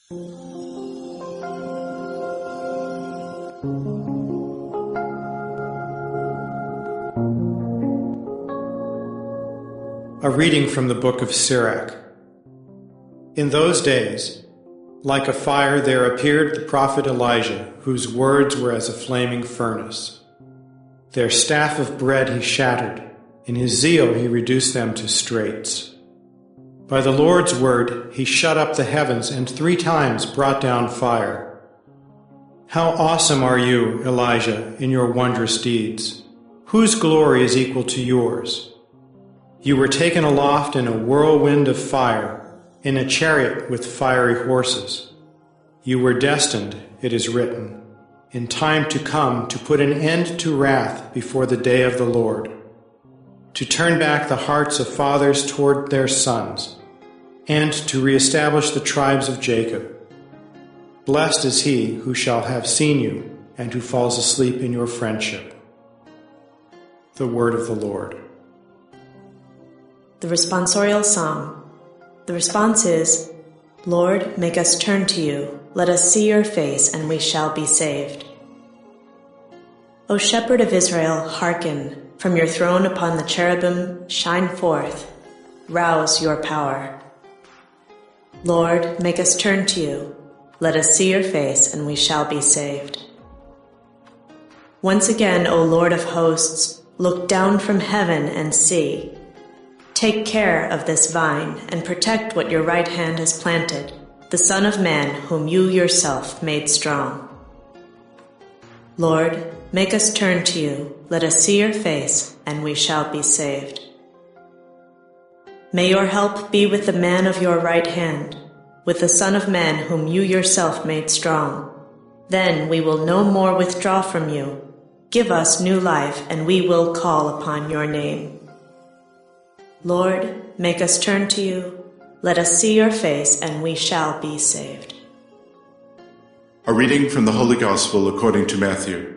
A reading from the book of Sirach. In those days, like a fire, there appeared the prophet Elijah, whose words were as a flaming furnace. Their staff of bread he shattered. In his zeal he reduced them to straits. By the Lord's word he shut up the heavens and 3 times brought down fire. How awesome are you, Elijah, in your wondrous deeds! Whose glory is equal to yours? You were taken aloft in a whirlwind of fire, in a chariot with fiery horses. You were destined, it is written, in time to come to put an end to wrath before the day of the Lord, to turn back the hearts of fathers toward their sons, and to reestablish the tribes of Jacob. Blessed is he who shall have seen you and who falls asleep in your friendship. The word of the Lord. The responsorial psalm. The response is, Lord, make us turn to you. Let us see your face, and we shall be saved. O shepherd of Israel, hearken. From your throne upon the cherubim, shine forth. Rouse your power. Lord, make us turn to you. Let us see your face, and we shall be saved. Once again, O Lord of hosts, look down from heaven and see. Take care of this vine and protect what your right hand has planted, the Son of Man whom you yourself made strong. Lord, make us turn to you. Let us see your face, and we shall be saved. May your help be with the man of your right hand, with the Son of Man whom you yourself made strong. Then we will no more withdraw from you. Give us new life, and we will call upon your name. Lord, make us turn to you. Let us see your face, and we shall be saved. A reading from the Holy Gospel according to Matthew.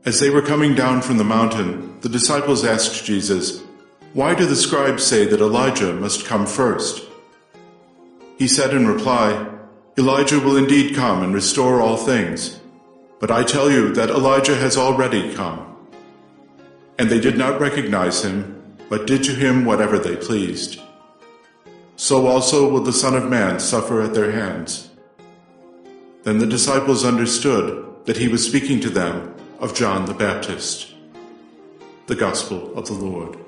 As they were coming down from the mountain, the disciples asked Jesus, "Why do the scribes say that Elijah must come first?" He said in reply, "Elijah will indeed come and restore all things. But I tell you that Elijah has already come." And they did not recognize him, but did to him whatever they pleased. So also will the Son of Man suffer at their hands. Then the disciples understood that he was speaking to them of John the Baptist. The Gospel of the Lord.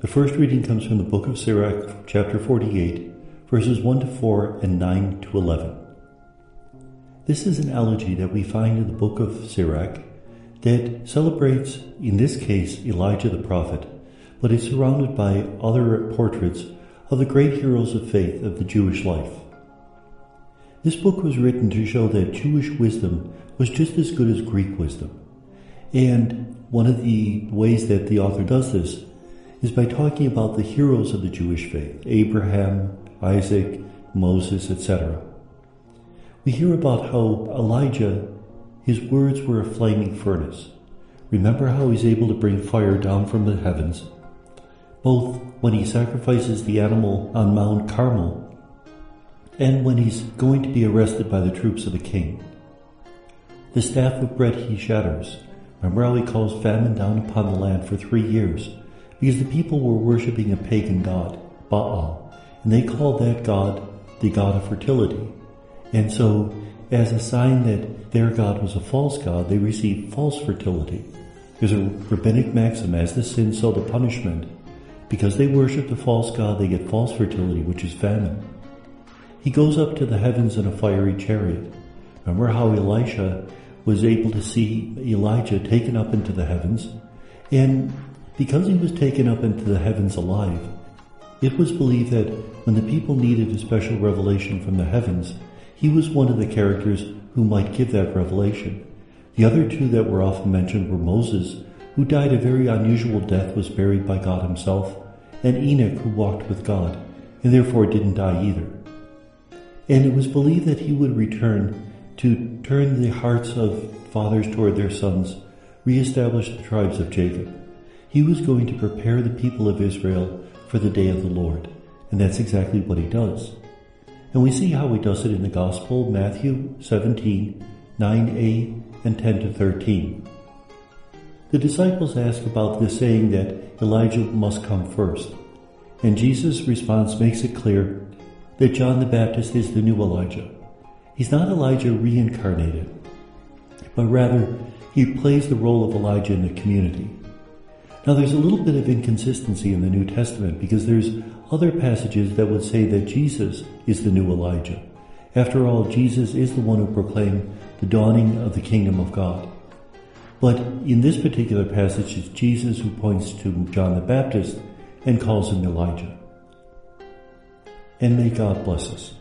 The first reading comes from the book of Sirach, chapter 48, verses 1 to 4 and 9 to 11. This is an elegy that we find in the book of Sirach that celebrates, in this case, Elijah the prophet, but is surrounded by other portraits of the great heroes of faith of the Jewish life. This book was written to show that Jewish wisdom was just as good as Greek wisdom. And one of the ways that the author does this is by talking about the heroes of the Jewish faith, Abraham, Isaac, Moses, etc. We hear about how Elijah, his words were a flaming furnace. Remember how he's able to bring fire down from the heavens, both when he sacrifices the animal on Mount Carmel and when he's going to be arrested by the troops of the king. The staff of bread he shatters. Remember how he calls famine down upon the land for 3 years because the people were worshiping a pagan god, Baal, and they called that god the god of fertility. And so, as a sign that their god was a false god, they received false fertility. There's a rabbinic maxim, as the sin, so the punishment. Because they worship the false god, they get false fertility, which is famine. He goes up to the heavens in a fiery chariot. Remember how Elisha was able to see Elijah taken up into the heavens, and because he was taken up into the heavens alive, it was believed that when the people needed a special revelation from the heavens, he was one of the characters who might give that revelation. The other two that were often mentioned were Moses, who died a very unusual death, was buried by God himself, and Enoch, who walked with God, and therefore didn't die either. And it was believed that he would return to turn the hearts of fathers toward their sons, reestablish the tribes of Jacob. He was going to prepare the people of Israel for the day of the Lord. And that's exactly what he does. And we see how he does it in the Gospel, Matthew 17, 9a and 10 to 13. The disciples ask about the saying that Elijah must come first. And Jesus' response makes it clear that John the Baptist is the new Elijah. He's not Elijah reincarnated, but rather he plays the role of Elijah in the community. Now there's a little bit of inconsistency in the New Testament because there's other passages that would say that Jesus is the new Elijah. After all, Jesus is the one who proclaimed the dawning of the kingdom of God. But in this particular passage, it's Jesus who points to John the Baptist and calls him Elijah. And may God bless us.